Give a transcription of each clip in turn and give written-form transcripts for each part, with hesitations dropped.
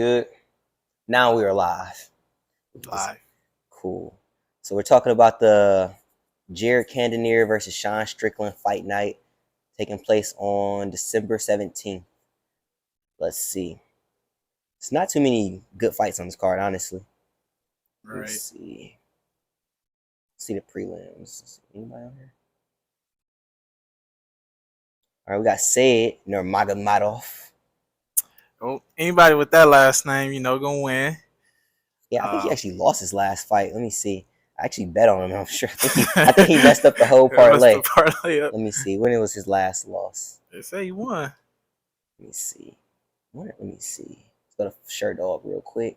Good. Now we are live. Live. Cool. So we're talking about the Cannonier versus Strickland Fight Night taking place on December 17th. Let's see. It's not too many good fights on this card, honestly. Right. Let's see. See the prelims. Anybody on here? All right, we got Nurmagomedov. Oh, anybody with that last name, gonna win. Yeah, I think he actually lost his last fight. Let me see. I actually bet on him. I'm sure. I think he messed up the whole parlay. Let me see. When it was his last loss? They say he won. Let me see. Let me see. Let's go to Shirt Dog real quick.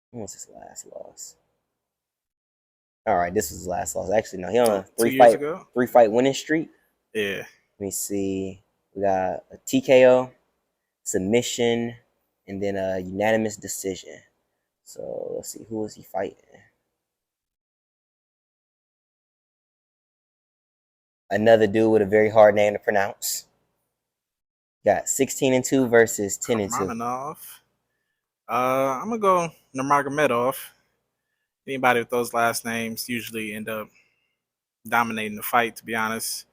When was his last loss? All right, this was his last loss. Actually, no, he on a three fight winning streak. Yeah. Let me see. We got a TKO, submission, and then a unanimous decision. So let's see, who was he fighting? Another dude with a very hard name to pronounce. Got 16-2 versus 10-2. I'm gonna go Nurmagomedov. Anybody with those last names usually end up dominating the fight. To be honest,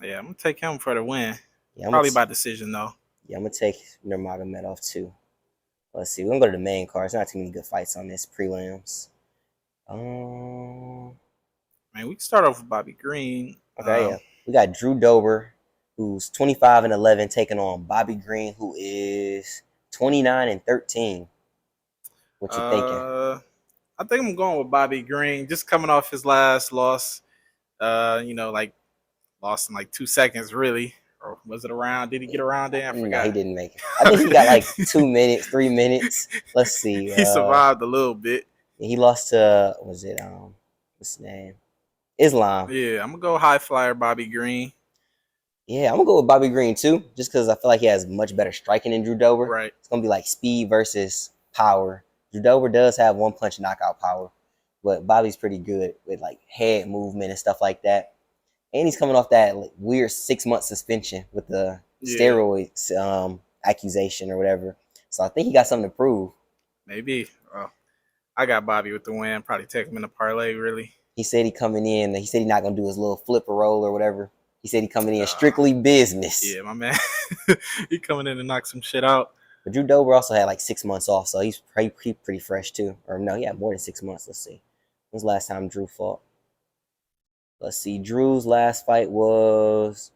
yeah, I'm gonna take him for the win. Yeah, probably by decision though. Yeah, I'm gonna take Nurmagomedov too. Let's see. We're gonna go to the main card. There's not too many good fights on this prelims. Man, we can start off with Bobby Green. Okay, yeah. We got Drew Dober, who's 25-11, taking on Bobby Green, who is 29-13. What you thinking? I think I'm going with Bobby Green, just coming off his last loss. Lost in like 2 seconds, really. Or was it around? Did he get around there? I forgot. No, he didn't make it. I think he got like 2 minutes, 3 minutes. Let's see. He survived a little bit. He lost to, what's his name? Islam. Yeah, I'm going to go high flyer Bobby Green. Yeah, I'm going to go with Bobby Green too, just because I feel like he has much better striking than Drew Dober. Right. It's going to be like speed versus power. Drew Dober does have one-punch knockout power, but Bobby's pretty good with like head movement and stuff like that. And he's coming off that like, weird 6-month suspension with the steroids accusation or whatever. So I think he got something to prove. Maybe. I got Bobby with the win. Probably take him in the parlay, really. He said he coming in. He said he's not going to do his little flipper roll or whatever. He said he coming in strictly business. Yeah, my man. He coming in to knock some shit out. But Drew Dober also had like 6 months off, so he's pretty fresh too. Or no, he had more than 6 months. Let's see. When's the last time Drew fought? Let's see. Drew's last fight was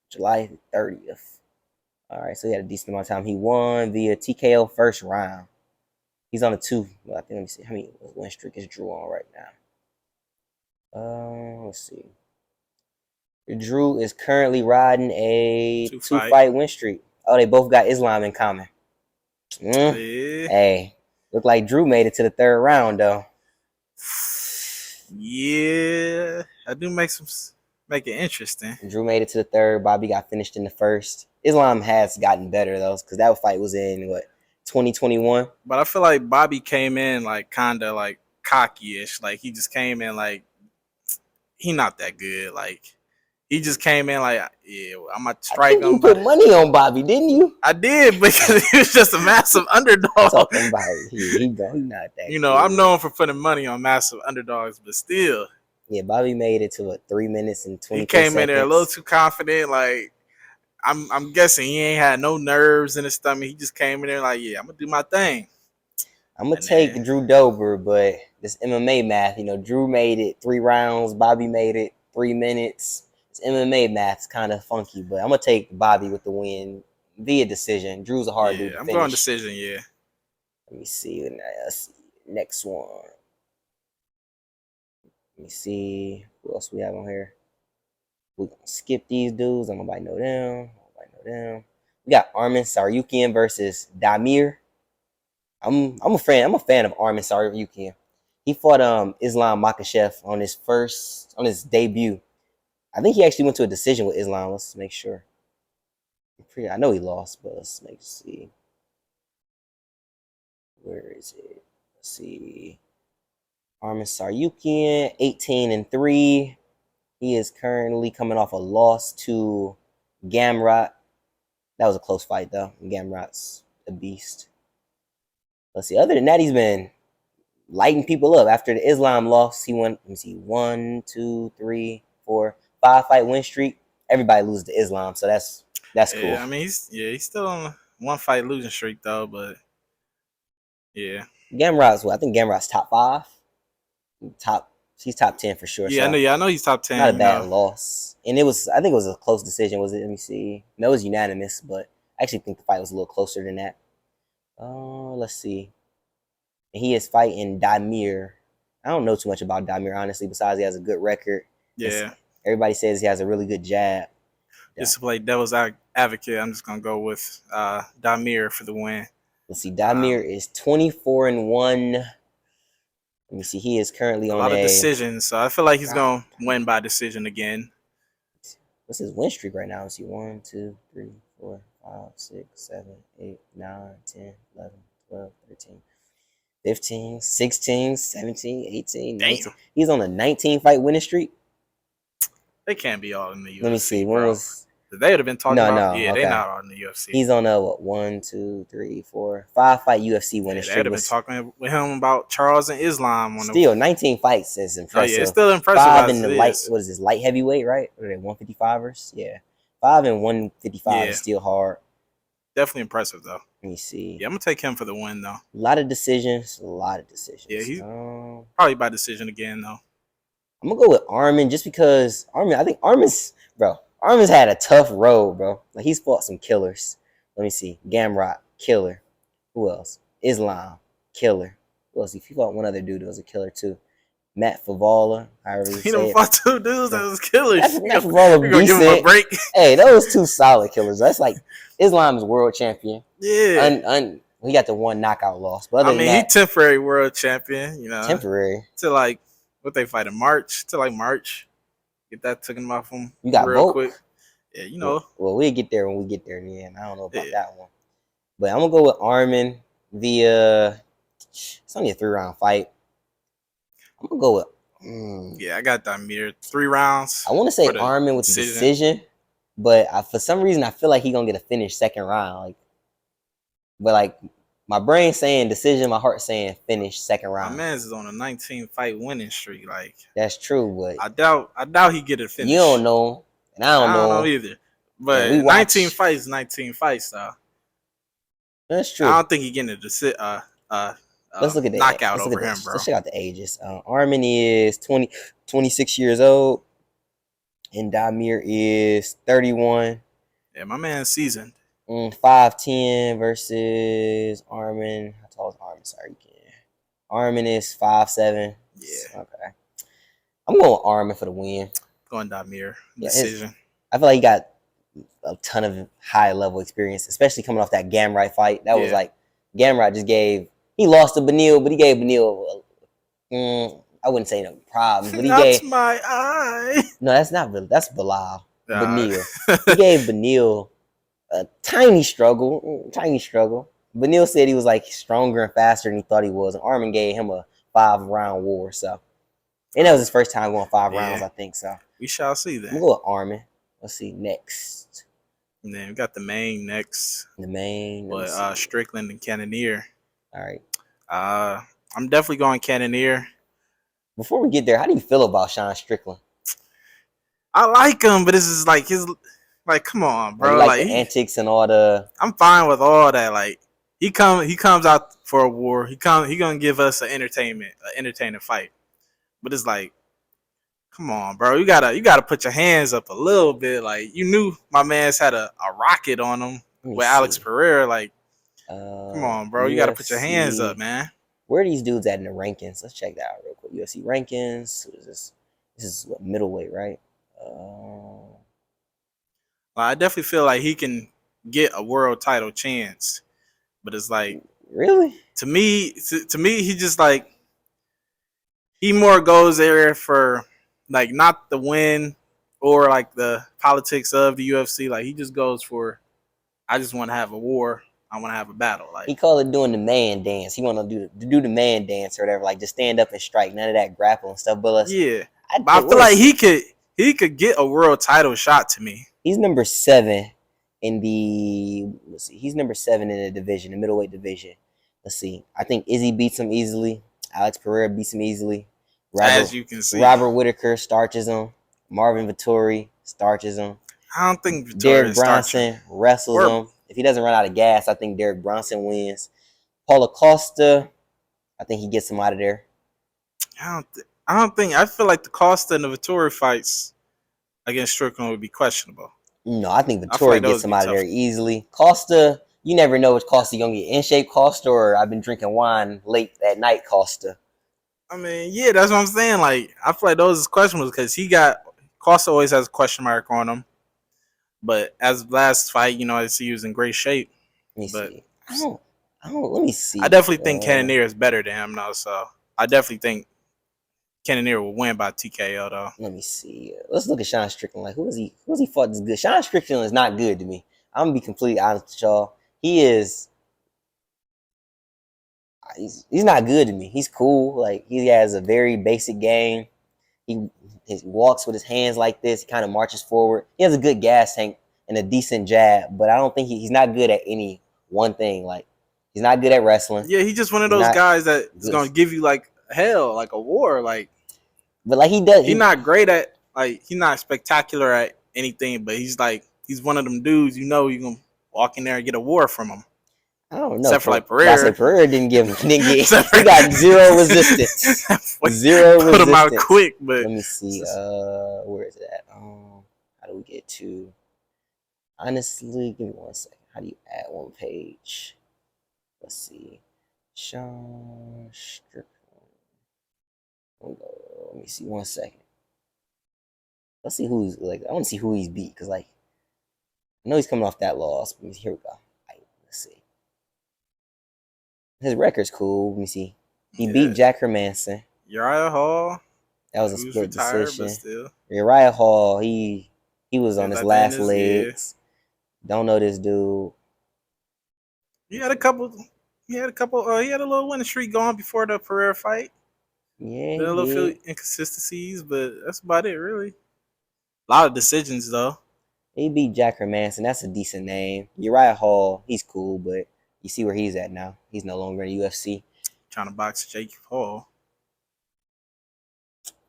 July 30th. All right, so he had a decent amount of time. He won via TKO first round. He's on a 2. Well, I think, let me see. How many win streak is Drew on right now? Let's see. Drew is currently riding a 2-fight win streak. Oh, they both got Islam in common. Yeah. Hey, look like Drew made it to the 3rd round though. Yeah, I do make it interesting. Drew made it to the 3rd. Bobby got finished in the 1st. Islam has gotten better though, because that fight was in 2021. But I feel like Bobby came in like kind of like cocky-ish. Like he just came in like he not that good. Like he just came in like, yeah, I'm gonna strike him. You put money on Bobby, didn't you? I did, because he was just a massive underdog. Talking about he not that. Good. I'm known for putting money on massive underdogs, but still. Yeah, Bobby made it to 3 minutes and 20 seconds. He came in there a little too confident. Like I'm guessing he ain't had no nerves in his stomach. He just came in there like, yeah, I'm gonna do my thing. I'm gonna take Drew Dober, but this MMA math, Drew made it 3 rounds, Bobby made it 3 minutes. This MMA math's kind of funky, but I'm gonna take Bobby with the win via decision. Drew's a hard dude to finish. I'm going decision, yeah. Let me see. Next one. Let me see who else we have on here. We're gonna skip these dudes. I'm gonna know them. We got Arman Tsarukyan versus Damir. I'm a fan of Arman Tsarukyan. He fought Islam Makhachev on his debut. I think he actually went to a decision with Islam. Let's make sure. I know he lost, but let's see. Where is it? Let's see. Arman Tsarukyan, 18-3. He is currently coming off a loss to Gamrot That was a close fight though. Gamrot's a beast. Let's see. Other than that, he's been lighting people up. After the Islam loss, he won. Let me see. 1, 2, 3, 4, 5 fight win streak. Everybody loses to Islam, so that's cool. Yeah, I mean he's still on a 1 fight losing streak though, but yeah. Gamrot's I think Gamrot's top 5. He's top 10 for sure. Yeah, so I know he's top 10. Not a bad loss. And I think it was a close decision. Was it? Let me see. No, it was unanimous, but I actually think the fight was a little closer than that. Let's see. And he is fighting Damir. I don't know too much about Damir, honestly, besides he has a good record. Yeah. Everybody says he has a really good jab. Just to play devil's advocate, I'm just gonna go with Damir for the win. Let's see. Damir is 24-1. Let me see. He is currently on a lot of decisions, so I feel like he's gonna win by decision again. What's his win streak right now? Let's see. 1, 2, 3, 4, 5, 6, 7, 8, 9, 10, 11, 12, 13, 15, 16, 17, 18, 19. Damn. He's on a 19-fight winning streak. They can't be all in the UFC. Let me see. When was they would have been talking about? Yeah, okay. they're not all in the UFC. He's on a 1, 2, 3, 4, 5 fight UFC winning streak. They would have been talking with him about Charles and Islam. Still, 19 fights is impressive. Oh, yeah, it's still impressive. 5 in the light. What is this? Light heavyweight, right? What are they? 155ers? Yeah, 5 and 155 is still hard. Definitely impressive though. Let me see. Yeah, I'm gonna take him for the win though. A lot of decisions. Yeah, he's probably by decision again though. I'm gonna go with Armin just because I think Armin's had a tough road, bro. Like he's fought some killers. Let me see. Gamrot, killer. Who else? Islam, killer. Who else? If he fought one other dude that was a killer too. Matt Favala, however you say it. He done fought 2 dudes that was killers. Matt Favala gonna give him a break. Hey, those 2 solid killers. That's like Islam's world champion. Yeah. He got the 1 knockout loss. But other than that, he temporary world champion, you know. Temporary. To like what they fight in March. To like March. Get that taken off him. You got real Volk? Quick. Yeah, you know. Well, we'll get there when we get there in the end. I don't know about that one. But I'm gonna go with Armin via it's only a 3-round fight. I'm gonna go with yeah, I got Damir 3 rounds. I want to say Armin with the decision, but for some reason I feel like he's gonna get a finish second round. But my brain saying decision, my heart saying finish second round. My man's is on a 19-fight winning streak. Like that's true, but I doubt he get a finish. You don't know, and I don't know either. But 19 fights, 19 fights, though. That's true. I don't think he getting a let's look at the knockout over him, bro. Let's check out the ages. Armin is 26 years old, and Damir is 31. Yeah, my man's seasoned. 5'10" versus Armin. How tall is Armin? Sorry, Armin is 5'7". Yeah. Okay. I'm going with Armin for the win. Going Damir. Decision. I feel like he got a ton of high level experience, especially coming off that Gamrot fight. That was like Gamrot he lost to Benil, but he gave Benil I wouldn't say no problems, but he gave my eye. No, that's Bilal. Benil. He gave Benil a tiny struggle. Benil said he was like stronger and faster than he thought he was, and Armin gave him a 5-round war. So, and that was his first time going 5 rounds, I think. So we shall see that. We'll go with Armin. Let's see next. And then we got the main next. But Strickland and Cannonier. All right. I'm definitely going Cannonier. Before we get there, how do you feel about Sean Strickland? I like him, but this is like come on, bro. Like the antics and all the. I'm fine with all that. Like he comes out for a war. He gonna give us an entertaining fight. But it's like, come on, bro. You gotta put your hands up a little bit. Like you knew my man's had a rocket on him with Alex Pereira. Like, come on, bro. You gotta put your hands up, man. Where are these dudes at in the rankings? Let's check that out real quick. UFC rankings. What is this? This is what, middleweight, right? I definitely feel like he can get a world title chance, but it's like really to me, he just like he more goes there for like not the win or like the politics of the UFC. Like he just goes for, I just want to have a war. I want to have a battle. Like he called it doing the man dance. He want to do the man dance or whatever. Like just stand up and strike. None of that grapple and stuff. But I feel like he could get a world title shot to me. He's number 7 in the let's see, he's number 7 in the division, the middleweight division. Let's see. I think Izzy beats him easily. Alex Pereira beats him easily. As you can see, Robert Whitaker starches him. Marvin Vettori starches him. I don't think Vettori Derek Bronson wrestles him. If he doesn't run out of gas, I think Derek Bronson wins. Paulo Costa, I think he gets him out of there. I don't think. I feel like the Costa and the Vettori fights against Strickland would be questionable. No, I think Vettori gets him out of there easily. Costa, you never know which Costa you're going to get. In shape Costa or I've been drinking wine late at night Costa. I mean, yeah, that's what I'm saying. Like, I feel like those is questionable because Costa always has a question mark on him. But as last fight, I see he was in great shape. Let me see. Let me see. I definitely think Cannonier is better than him, though. So I definitely think Cannonier will win by TKO, though. Let me see. Let's look at Sean Strickland. Like, who has he fought this good? Sean Strickland is not good to me. I'm going to be completely honest with y'all. He's not good to me. He's cool. Like, he has a very basic game. He walks with his hands like this. He kind of marches forward. He has a good gas tank and a decent jab, but I don't think he's not good at any one thing. Like, he's not good at wrestling. Yeah, he's just one of those guys that is going to give you, like, hell, like a war. Like, but, like, he does. He's not great at, like, he's not spectacular at anything, but he's one of them dudes, you're going to walk in there and get a war from him. I don't know. Except for like Pereira. Pereira didn't get. He got zero resistance. Zero resistance. Put him out quick, but let me see. Where is it at? How do we get to? Honestly, give me 1 second. How do you add one page? Let's see. Sean Strickland. Let me see 1 second. Let's see who's like. I want to see who he's beat because like I know he's coming off that loss. But here we go. Let's see. His record's cool. Let me see. He beat Jack Hermanson. Uriah Hall. That was a split decision. Uriah Hall, he was on his last legs. Don't know this dude. He had a little winning streak going before the Pereira fight. Yeah. Been a little few inconsistencies, but that's about it, really. A lot of decisions, though. He beat Jack Hermanson. That's a decent name. Uriah Hall, he's cool, but you see where he's at now. He's no longer in the UFC. Trying to box Jake Paul.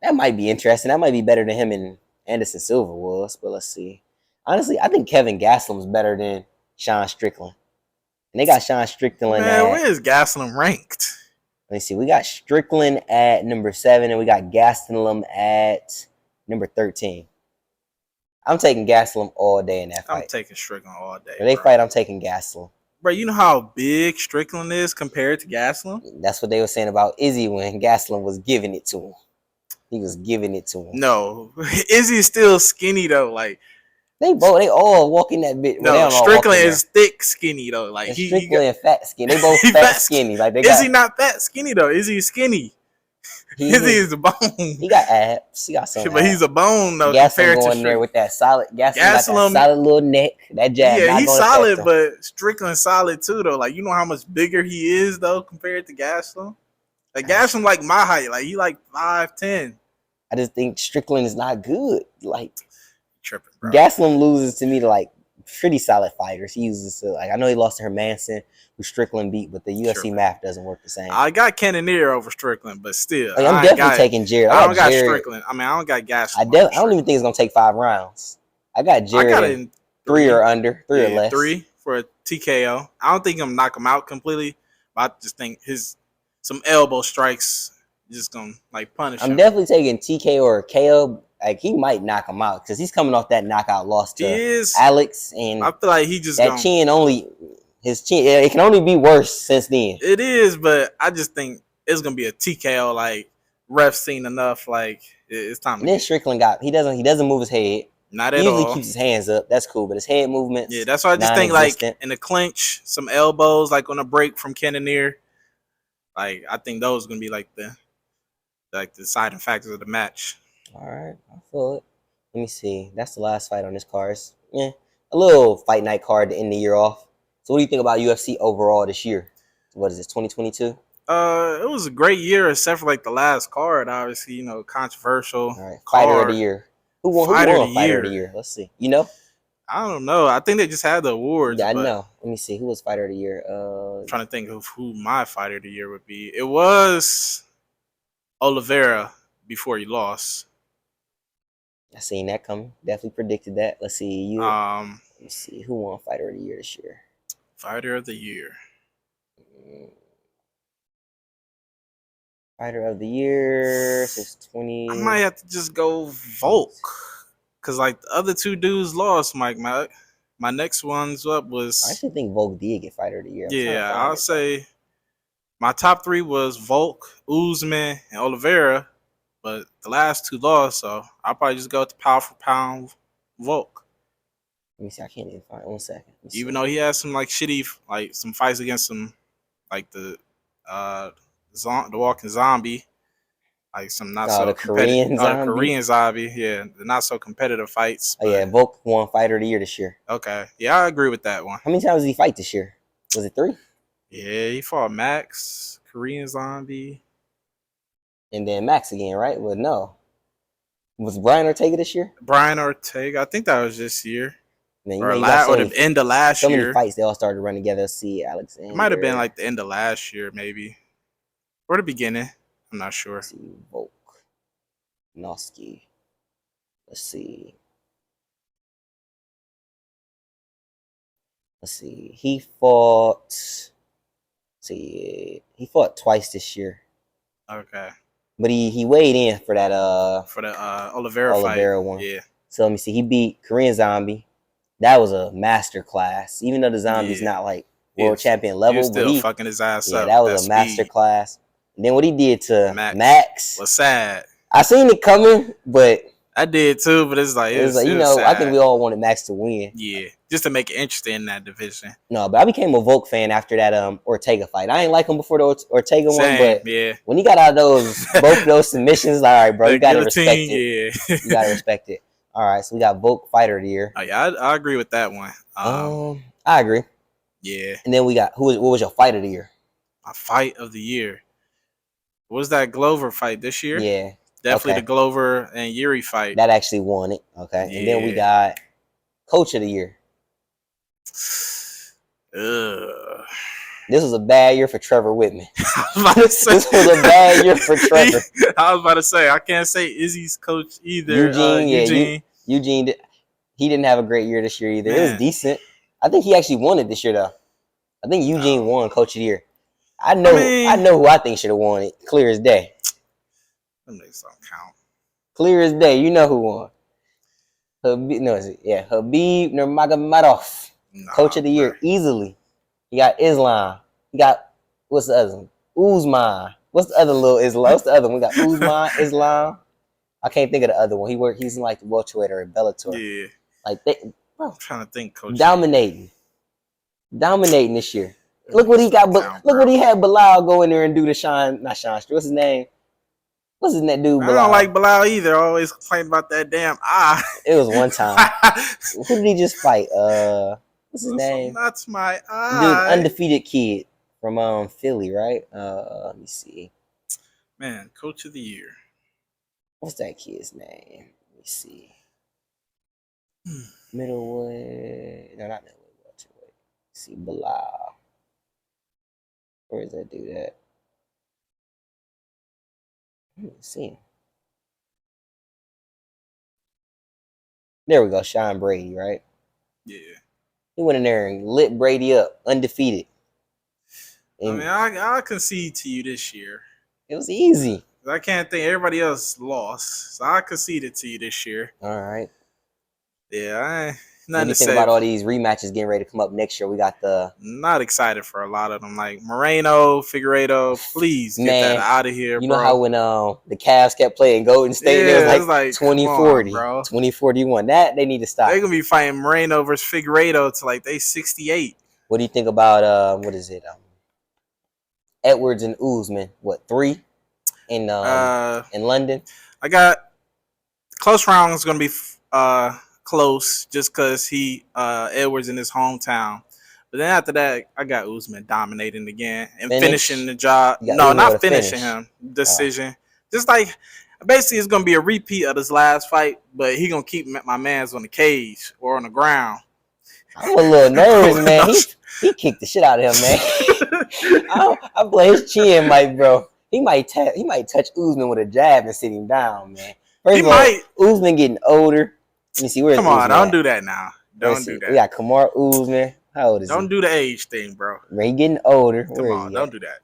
That might be interesting. That might be better than him and Anderson Silva was, but let's see. Honestly, I think Kevin Gastelum's better than Sean Strickland. And they got Sean Strickland where is Gastelum ranked? Let me see. We got Strickland at number 7, and we got Gastelum at number 13. I'm taking Gastelum all day in that fight. I'm taking Strickland all day. When they fight, I'm taking Gastelum. Bro, you know how big Strickland is compared to Gastelum? That's what they were saying about Izzy when Gastelum was giving it to him. He was giving it to him. No, Izzy is still skinny though. Like they all walk in that bit. No, Strickland is thick skinny though. Like Strickland and fat skinny. They both fat skinny. Like Izzy not that skinny though. Izzy is skinny. Izzy is a bone. He got abs. He got some. But he's a bone though. Gastelum going there with that solid. Gastelum solid little neck. That jab. Yeah, he's solid, but Strickland's solid too though. Like you know how much bigger he is though compared to Gastelum. Like Gastelum like my height. Like he like 5'10". I just think Strickland is not good. Like tripping, bro. Gastelum loses to me to like pretty solid fighters. He uses to like I know he lost to Hermanson, who Strickland beat, but the UFC math doesn't work the same. I got Cannonier over Strickland, but still, like, I'm definitely taking Jared. I don't got Strickland. I mean, I don't got Gastelum. I don't even think it's gonna take 5 rounds. I got Jared. I got it in 3 or under, 3 or less. 3 for a TKO. I don't think I'm gonna knock him out completely, but I just think some elbow strikes just gonna like punish him. I'm definitely taking TKO or KO. Like he might knock him out because he's coming off that knockout loss to Alex, and I feel like he just that chin only his chin. It can only be worse since then. It is, but I just think it's gonna be a TKO. Like ref seen enough. Like it's time. And then Strickland he doesn't move his head. Not at all. He usually keeps his hands up. That's cool, but his head movements. Yeah, that's why I just think like in the clinch, some elbows like on a break from Cannonier. Like I think those are gonna be like the deciding factors of the match. All right, I feel it. Let me see. That's the last fight on this card. Yeah, a little fight night card to end the year off. So what do you think about UFC overall this year? What is it, 2022? It was a great year except for like the last card. Obviously, controversial. All right, fighter of the year. Who won Fighter of the Year? Let's see. You know? I don't know. I think they just had the awards. Yeah, I but know. Let me see. Who was fighter of the year? I'm trying to think of who my fighter of the year would be. It was Oliveira before he lost. I seen that coming. Definitely predicted that. Let's see. Let me see. Who won fighter of the year this year? Fighter of the year. Fighter of the year since I 20. might have to just go Volk. Because, like, the other two dudes lost, Mike. My next one's up I was. actually think Volk did get fighter of the year. I'm trying to Yeah, find I'll it. say my top three was Volk, Usman, and Oliveira. But the last two lost, so I'll probably just go with the pound for pound Volk. Let me see. I can't even find it. 1 second. Even though he has some like shitty like some fights against some like uh the walking zombie, like some not Oh, so the competitive Korean zombie. Korean zombie, yeah, the not so competitive fights. Oh yeah, Volk won fighter of the year this year. Okay, yeah, I agree with that one. How many times did he fight this year? Was it 3? Yeah, he fought Max, Korean zombie. And then Max again, right? Well, no. Was Brian Ortega this year? Brian Ortega, I think that was this year. Man, you Or know you got so the end of last many year. fights they all started to run together. Let's see, Alexander. It might have been like the end of last year, maybe. Or the beginning. I'm not sure. Let's see, Volk. Noski. Let's see. He fought. See, he fought twice this year. Okay. But he weighed in for that Oliveira fight. one. Yeah. So let me see. He beat Korean Zombie. That was a master class. Even though the Zombie's not like world champion level, he was still but fucking his ass up. Yeah, that was a master class. And then what he did to Max was sad. I seen it coming, but I did too. But it's like it was sad. I think we all wanted Max to win. Yeah, just to make it interesting in that division. No, but I became a Volk fan after that Ortega fight. I ain't like him before the Ortega one, but when he got out of both those submissions, all right, bro, you gotta respect it. Yeah, you gotta respect it. All right, so we got Volk fighter of the year. Oh yeah, I agree with that one. I agree. Yeah. And then we got what was your fight of the year? My fight of the year. What was that Glover fight this year? Yeah. Definitely the Glover and Yuri fight. That actually won it. Okay. Yeah. And then we got coach of the year. This was a bad year for Trevor Whitman. This was a bad year for Trevor. I was about to say, I can't say Izzy's coach either. Eugene, he didn't have a great year this year either. Man. It was decent. I think he actually won it this year, though. I think Eugene won coach of the year. I know who I think should have won it. Clear as day. Them niggas don't count. Clear as day. You know who won. Habib Nurmagomedov. Coach of the year. Easily. You got Islam. You got, what's the other one? Usman. What's the other little Islam? What's the other one? We got Usman, Islam. I can't think of the other one. He's in like the welterweight or Bellator. Yeah. Like bro, I'm trying to think, coach. Dominating this year. Look what he got. Look what he had Bilal go in there and do to not Sean. What's his name? What's his name, dude? Bilal? I don't like Bilal either. I always complain about that damn eye. It was one time. Who did he just fight? What's his name? That's my eye. Dude, undefeated kid from Philly, right? Let me see. Man, coach of the year. What's that kid's name? Let me see. Middleweight. No, not middleweight. Welterweight. See, Bilal. Where is that dude at? I don't see him. There we go. Sean Brady, right? Yeah. He went in there and lit Brady up, undefeated. And I mean, I concede to you this year. It was easy. I can't think everybody else lost, so I conceded to you this year. All right. Yeah, nothing to say. Think about all these rematches getting ready to come up next year. We got not excited for a lot of them, like Moreno, Figueiredo. Please get that out of here. You know how when the Cavs kept playing Golden State, it was like 2040, 2041. That they need to stop. They're gonna be fighting Moreno versus Figueiredo to like they 68. What do you think about what is it? Edwards and Usman, what 3 in London? I got close round is gonna be close just because Edwards in his hometown. But then after that, I got Usman dominating again and finishing the job. No, not finishing him. Decision. Just like Basically, it's gonna be a repeat of this last fight, but he gonna keep my man's on the cage or on the ground. I'm a little nervous, man. He kicked the shit out of him, man. I play his chin, Mike, bro. He might touch Usman with a jab and sit him down, man. First of all, Usman getting older. Let me see. Where's Come on, Usman don't at? do that now. Don't do that. We got Kamar Usman. How old is he? Don't do the age thing, bro. Man, he getting older. Come on, don't do that.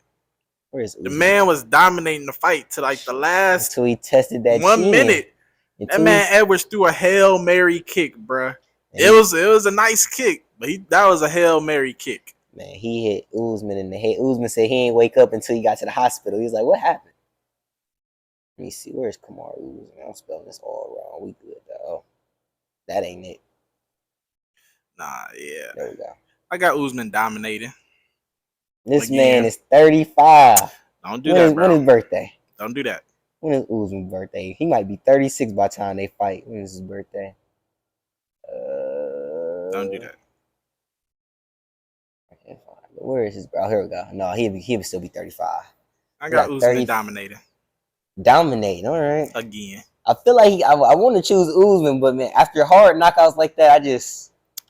Where's Usman? The man was dominating the fight to like the last until he tested that 1 chin. minute. That man Edwards threw a Hail Mary kick, bro. It was a nice kick, but that was a Hail Mary kick. Man, he hit Usman in the head. Usman said he ain't wake up until he got to the hospital. He was like, what happened? Let me see. Where's Kamar Usman? I'm spelling this all wrong. We good, though. That ain't it. Nah, yeah. There we go. I got Usman dominating. This man is 35. Don't do that, bro. When his birthday? Don't do that. When is Usman's birthday? He might be 36 by the time they fight. When is his birthday? Don't do that. I can't find it. Where is his bro? Oh, here we go. No, he would still be 35. I got Usman dominating. Dominating, all right. Again. I feel like I want to choose Usman, but man, after hard knockouts like that,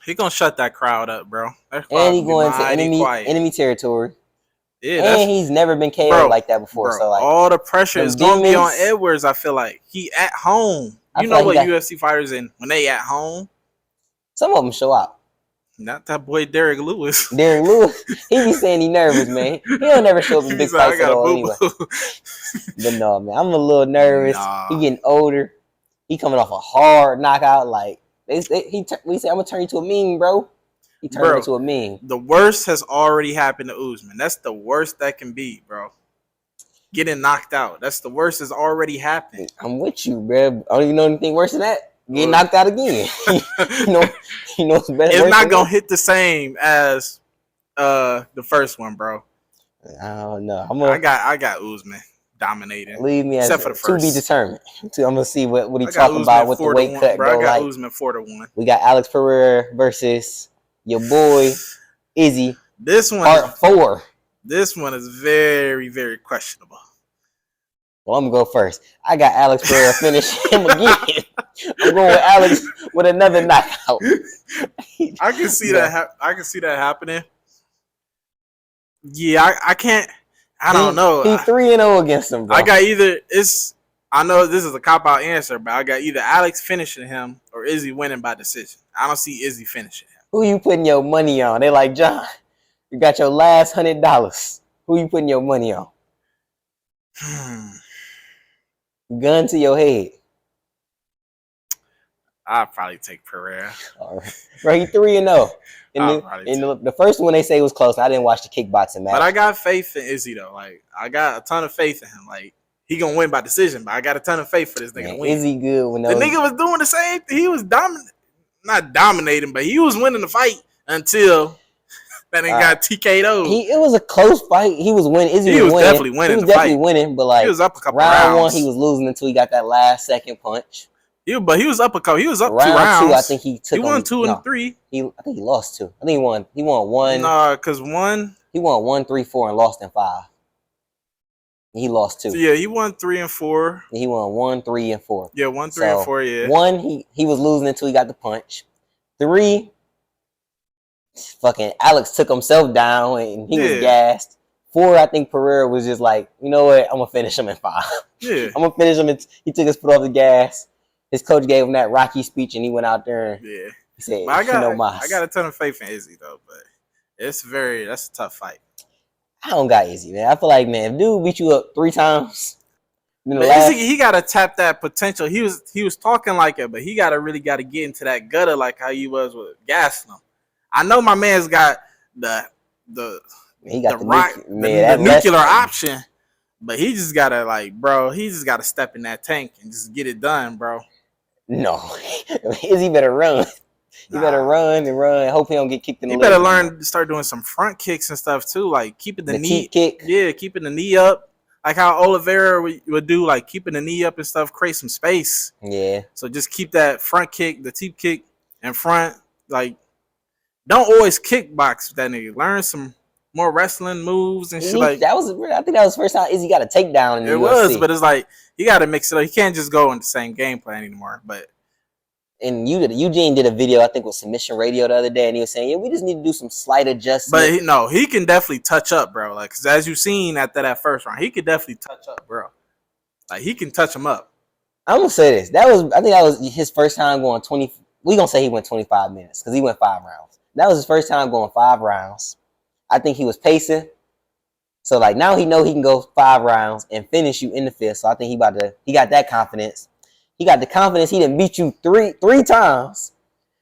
he gonna shut that crowd up, bro. And he going to enemy territory. Yeah, and he's never been KO'd like that before. Bro, so like all the pressure is gonna be on Edwards. I feel like he at home. You know what UFC fighters when they at home. Some of them show out. Not that boy Derek Lewis. Derek Lewis, he be saying he nervous, man. He don't never show up in big fights at all anyway. But no, man, I'm a little nervous. He getting older. He coming off a hard knockout. Like we say, I'm gonna turn you to a meme, bro. He turned into a meme. The worst has already happened to Usman. That's the worst that can be, bro. Getting knocked out. That's the worst has already happened. I'm with you, bro. I don't even know anything worse than that. Getting knocked out again. you know it's better. It's not gonna hit the same as the first one, bro. I don't know. I got Usman dominating. Leave me except for the first. To be determined. I'm gonna see what he talking about with the weight cut. Bro, I got Usman 4-1. We got Alex Pereira versus your boy Izzy. This one part 4. This one is very, very questionable. Well, I'm gonna go first. I got Alex Pereira finish him again. I'm going with Alex with another knockout. I can see that. I can see that happening. Yeah, I can't. I don't know. He's 3-0 against him, bro. I got either I know this is a cop-out answer, but I got either Alex finishing him or Izzy winning by decision. I don't see Izzy finishing him. Who you putting your money on? They like, John, you got your last $100. Who you putting your money on? Gun to your head. I'll probably take Pereira. All right. Bro, he 3-0. The first one they say was close. I didn't watch the kickboxing match. But I got faith in Izzy, though. Like, I got a ton of faith in him. Like, he going to win by decision, but I got a ton of faith for this nigga to win. Izzy good when the nigga was doing the same thing. He was not dominating, but he was winning the fight until that nigga got TK'd. It was a close fight. He was winning. Izzy was winning. Definitely winning. He was definitely winning, but like he was up a couple round rounds. 1, he was losing until he got that last second punch. But he was up a couple. He was up round 2 rounds. 2, I think he took. He won 2 and 3. I think he lost 2. I think he won. He won 1. Nah, because 1. He won 1, 3, 4, and lost in 5. He lost 2. So yeah, he won 3 and 4. He won 1, 3, and 4. Yeah, 1, 3, and 4. Yeah. 1, he was losing until he got the punch. 3, fucking Alex took himself down and he was gassed. 4, I think Pereira was just like, you know what? I'm gonna finish him in 5. Yeah. I'm gonna finish him. He took his foot off the gas. His coach gave him that Rocky speech, and he went out there. And he said, I got a ton of faith in Izzy though, but that's a tough fight. I don't got Izzy, man. I feel like, man, if dude beat you up 3 times, Izzy, he gotta tap that potential. He was talking like it, but he gotta get into that gutter like how he was with Gaslam. I know my man's got the nuclear option, but he just gotta step in that tank and just get it done, bro. No, Izzy better run. He better run and run. Hope he don't get kicked in the leg. He better learn to start doing some front kicks and stuff too, like keeping the knee kick. Yeah, keeping the knee up, like how Oliveira would do, like keeping the knee up and stuff, create some space. Yeah. So just keep that front kick, the teep kick in front. Like, don't always kickbox with that nigga. Learn some more wrestling moves and shit. Like I think that was the first time Izzy got a takedown in the UFC. It was, but it's like He got to mix it up. He can't just go in the same game plan anymore. But Eugene did a video, I think, with Submission Radio the other day, and he was saying, "Yeah, we just need to do some slight adjustments." But he can definitely touch up, bro. Like, cause as you seen after that first round, he could definitely touch up, bro. Like, he can touch him up. I'm gonna say this. I think that was his first time going 20. We gonna say he went 25 minutes because he went 5 rounds. That was his first time going 5 rounds. I think he was pacing. So like now he know he can go 5 rounds and finish you in the 5th. So I think he got that confidence. He got the confidence. He didn't beat you three times.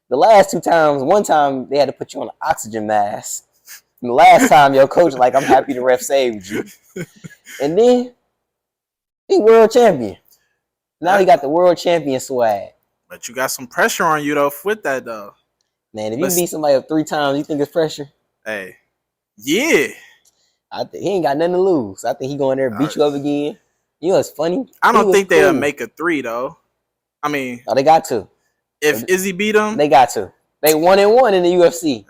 The last 2 times, one time they had to put you on an oxygen mask. And the last time your coach like, I'm happy the ref saved you. And then he world champion. Now he got the world champion swag. But you got some pressure on you though with that though. Man, if you beat somebody up 3 times, you think it's pressure? Hey, yeah. I think he ain't got nothing to lose. I think he go in there and beat you up again. You know, it's funny. I don't think they'll make a 3 though. I mean, they got to. If Izzy beat him, they got to. They 1-1 in the UFC.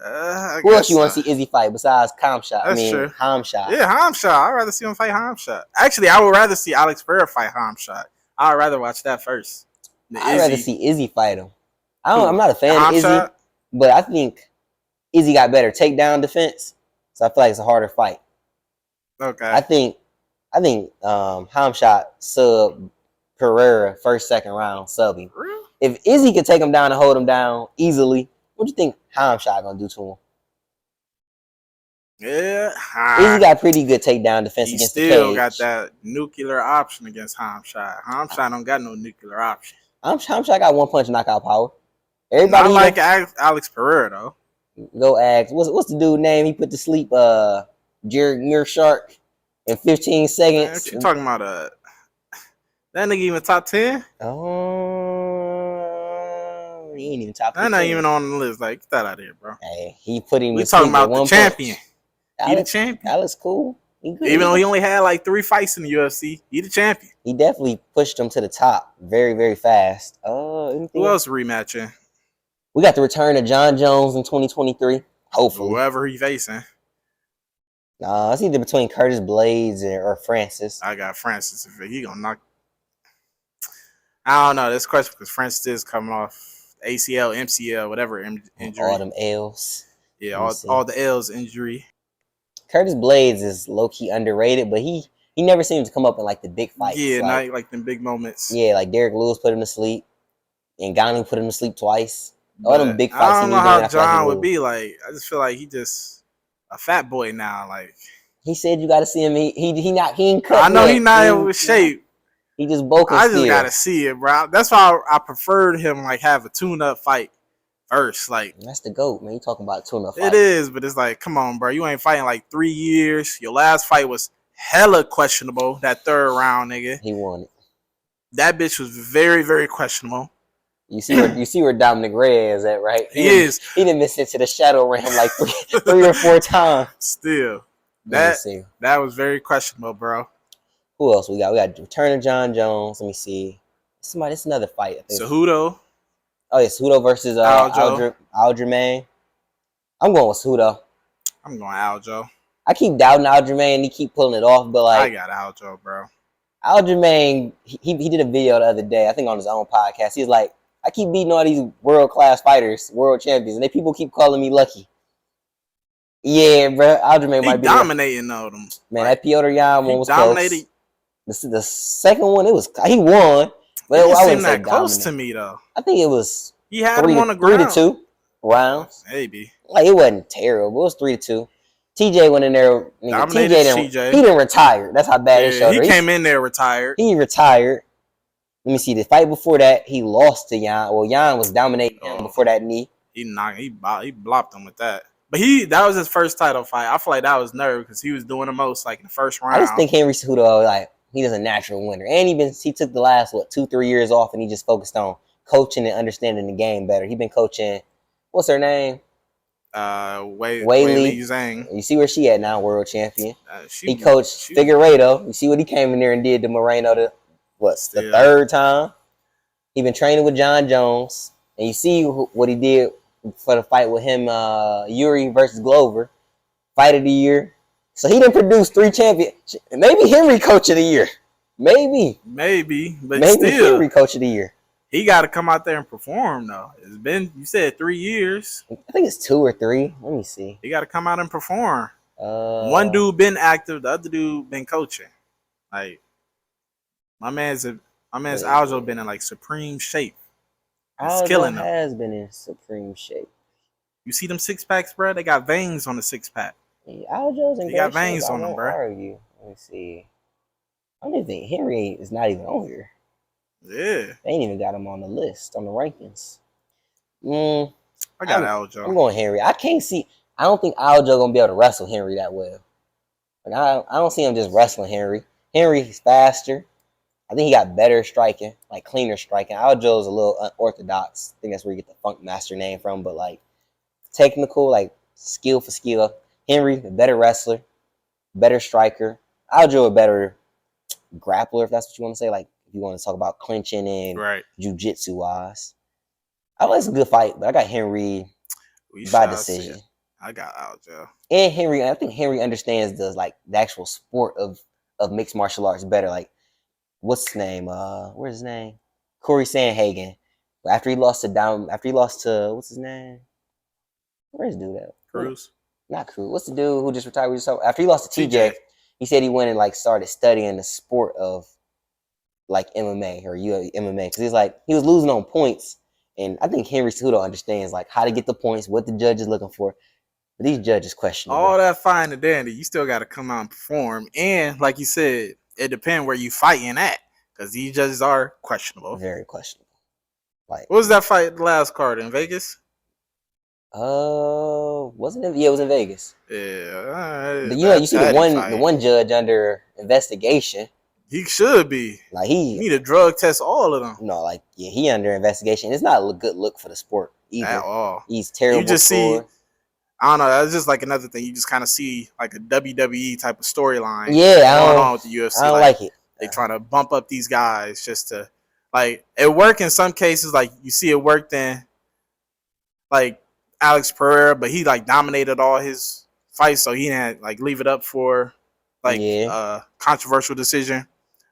Who else you want to see Izzy fight besides Hamzat? Hamzat. Yeah, Hamzat. I'd rather see him fight Hamzat. Actually, I would rather see Alex Pereira fight Hamzat. I'd rather watch that first. I'd rather see Izzy fight him. I'm not a fan of Izzy, but I think Izzy got better takedown defense, so I feel like it's a harder fight. Okay. I think Hamzat sub Pereira first, second round subbing. Really? If Izzy could take him down and hold him down easily, what do you think Hamzat gonna do to him? Yeah, Izzy got pretty good takedown defense against the cage. He still got that nuclear option against Hamzat. Hamzat don't got no nuclear option. Hamzat got 1-punch knockout power. Everybody like Alex Pereira though. Go ask what's the dude name he put to sleep? Jared Mearshark in 15 seconds. Man, what you talking about? That nigga even top 10? Oh, he ain't even top 10. That not even on the list. Like, get that out of here, bro. Hey, he put him. We talking about the champion. He the champion. Alex cool. Even though he only had like 3 fights in the UFC, he the champion. He definitely pushed him to the top very, very fast. Who else rematching? We got the return of Jon Jones in 2023. Hopefully, whoever he facing. It's either between Curtis Blades or Francis. I got Francis. If he gonna knock, I don't know. This question because Francis is coming off ACL, MCL, whatever injury. All them L's. Yeah, all the L's injury. Curtis Blades is low key underrated, but he never seems to come up in like the big fights. Yeah, not like them big moments. Yeah, like Derek Lewis put him to sleep, and Ngannou put him to sleep twice. All them big fights. I don't know how John would be like. I just feel like he just a fat boy now. Like he said, you got to see him. He ain't cut. I know he not in shape. He just bulking. I just gotta see it, bro. That's why I preferred him like have a tune-up fight first. Like that's the GOAT, man. You talking about tune-up fight? It is, but it's like, come on, bro. You ain't fighting like 3 years. Your last fight was hella questionable. That 3rd round, nigga. He won it. That bitch was very, very questionable. You see where Dominic Reyes is at, right? He is. He didn't miss into the shadow realm like 3 or 4 times. Still, that was very questionable, bro. Who else we got? We got the return of Jon Jones. Let me see. It's another fight. I think. Cejudo. Oh yeah, Cejudo versus Aljamain. I'm going with Cejudo. I'm going Aljo. I keep doubting Aljamain. He keep pulling it off, but like I got Aljo, bro. Aljamain, he did a video the other day. I think on his own podcast. He's like, I keep beating all these world-class fighters, world champions, and people keep calling me lucky. Yeah, bro. Aljamain might be dominating all them. Man, that Piotr Jan one was dominated. Close. The second one, he won. But I wouldn't say close to me though. I think it was. He had him on the ground. 3-2 rounds. Maybe. Like it wasn't terrible. It was 3-2. TJ went in there. TJ didn't retire. That's how bad his shoulder. He came in there retired. He retired. Let me see. The fight before that, he lost to Jan. Well, Jan was dominating him before that knee. He blocked him with that. But that was his first title fight. I feel like that was nerve because he was doing the most like in the first round. I just think Henry Cejudo, like he was a natural winner, and he took the last 2-3 years off, and he just focused on coaching and understanding the game better. He been coaching. What's her name? Weili Zhang. You see where she at now, world champion. He coached she, Figueiredo. You see what he came in there and did to Moreno the 3rd time. He been training with Jon Jones, and you see what he did for the fight with him, Yuri versus Glover, fight of the year. So he didn't produce 3 champions. Maybe Henry coach of the year. Maybe but Henry still, coach of the year. he got to come out there and perform though. It's been, you said 3 years. I think it's 2 or 3. Let me see. He got to come out and perform. One dude been active, the other dude been coaching. Like my man's Aljo been in like supreme shape. He's killing them. Has been in supreme shape. You see them 6-packs, bro? They got veins on the 6-pack. Yeah, Aljo's in they got veins on them, bro. Argue. Let me see. I don't think Henry is not even on here. Yeah. They ain't even got him on the list, on the rankings. I got Aljo. I'm going Henry. I don't think Aljo gonna be able to wrestle Henry that well. Like I don't see him just wrestling Henry. Henry's faster. I think he got better striking, like cleaner striking. Aljo's a little unorthodox. I think that's where you get the Funk Master name from. But like technical, like skill for skill. Henry, a better wrestler, better striker. Aljo, a better grappler, if that's what you want to say. Like if you want to talk about clinching and jiu-jitsu wise. I like it's a good fight, but I got Henry by decision. I got Aljo. And Henry, I think Henry understands the actual sport of mixed martial arts better. Like, what's his name? Where's his name? Corey Sandhagen. After he lost to what's his name? Where's dude at? Cruz. Not Cruz. What's the dude who just retired? After he lost to TJ, he said he went and started studying the sport of like MMA or MMA because he was losing on points. And I think Henry Cejudo understands like how to get the points, what the judge is looking for. But these judges questionable. All that fine and dandy, you still got to come out and perform. And like you said, it depends where you fighting at because these judges are questionable. Very questionable. Like, what was that fight? The last card in Vegas? Wasn't it? Yeah, it was in Vegas. Yeah. But you see the one judge under investigation. He should be. Like you need to drug test all of them. No, he under investigation. It's not a good look for the sport either. At all. He's terrible. You just see, I don't know. That's just like another thing. You just kind of see like a WWE type of storyline. Yeah, going on with the UFC. I don't like it. They trying to bump up these guys just to it work in some cases. Like you see it worked in like Alex Pereira, but he dominated all his fights, so he didn't leave it up for controversial decision.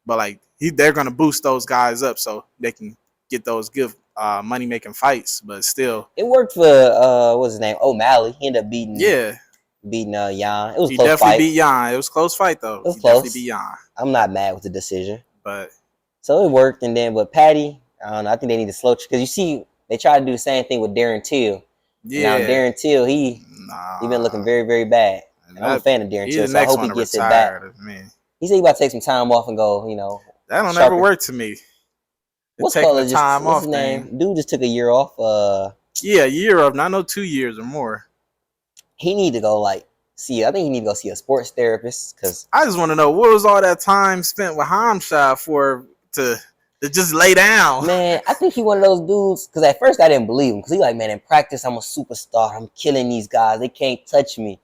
But they're gonna boost those guys up so they can get those good money making fights. But still, it worked for what's his name, O'Malley. He ended up beating Jan. It was he close definitely fight. Beat Jan. It was close fight though. It was he close. Definitely beat Jan. I'm not mad with the decision, but so it worked. And then with Patty, I don't know. I think they need to slow because you see they tried to do the same thing with Darren Till. Yeah. Now Darren Till, he been looking very, very bad. And I'm a fan of Darren Till, so I hope he gets it back. He said he about to take some time off and go, that don't ever work to me. What's his name? Dude just took a year off. A year off. Not 2 years or more. He need to go I think he need to go see a sports therapist because I just want to know what was all that time spent with Hamshah for to just lay down. Man, I think he one of those dudes because at first I didn't believe him because he man, in practice I'm a superstar. I'm killing these guys. They can't touch me.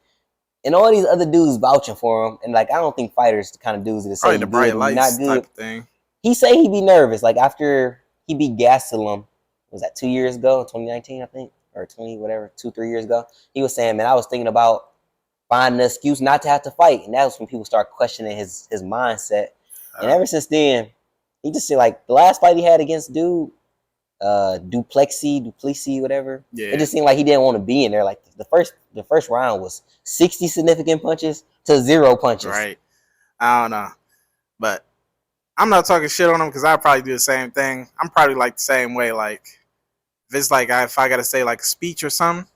And all these other dudes vouching for him. And I don't think fighters the kind of dudes that say the bright lights not good. Type of thing. He say he be nervous. After he beat Gastelum, was that 2 years ago, 2019, I think? Or 2-3 years ago. He was saying, man, I was thinking about finding an excuse not to have to fight. And that was when people start questioning his mindset. And ever since then, he just said the last fight he had against Duplessis, whatever. Yeah. It just seemed like he didn't want to be in there. The first round was 60 significant punches to 0 punches. Right. I don't know. But I'm not talking shit on him because I probably do the same thing. I'm probably the same way. If it's if I got to say a speech or something,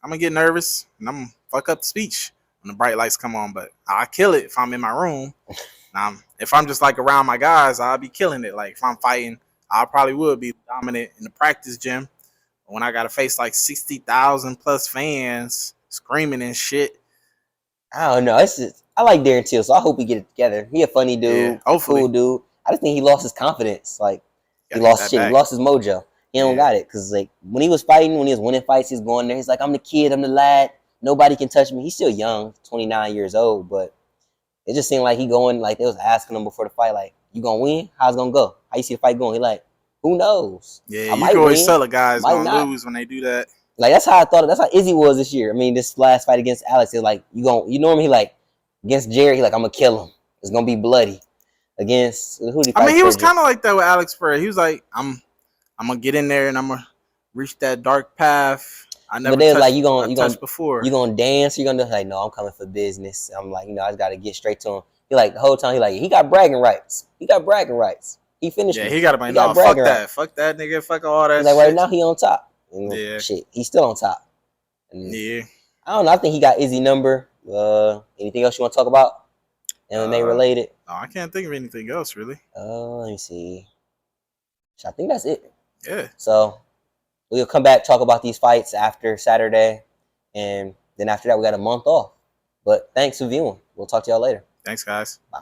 I'm going to get nervous and I'm going to fuck up the speech when the bright lights come on. But I'll kill it if I'm in my room. If I'm just around my guys, I'll be killing it. If I'm fighting, I probably would be dominant in the practice gym. But when I got to face 60,000 plus fans screaming and shit. I don't know. I like Darren Till, so I hope we get it together. He a funny dude, cool dude. I just think he lost his confidence. He lost shit. He lost his mojo. He don't got it because when he was fighting, when he was winning fights, he's going there. He's I'm the kid, I'm the lad. Nobody can touch me. He's still young, 29 years old, but it just seemed he going they was asking him before the fight, you gonna win? How's it gonna go? How you see the fight going? He who knows? Yeah, you can always tell a guy's gonna lose when they do that. That's how I thought. That's how Izzy was this year. I mean, this last fight against Alex, it was you normally against Jerry, I'm gonna kill him. It's gonna be bloody. against who did he I fight? mean, he was Cedric? kind of like that with Alex Pereira. He was like, I'm gonna get in there and I'm gonna reach that dark path I never But they was like, touched before. you gonna dance? You gonna do like, no, I'm coming for business. I'm like, I just gotta get straight to him. He like the whole time he like, he got bragging rights. He got bragging rights. He finished me. He got to be He no, got bragging fuck that nigga, fuck all that. He's like shit. right now he on top. Yeah. Shit, he's still on top. And yeah. I don't know. I think he got Izzy number. Anything else you want to talk about? MMA related? No, I can't think of anything else really. Let me see. I think that's it. Yeah. So we'll come back, talk about these fights after Saturday, and then after that we got a month off. But thanks for viewing. We'll talk to y'all later. Thanks, guys. Bye.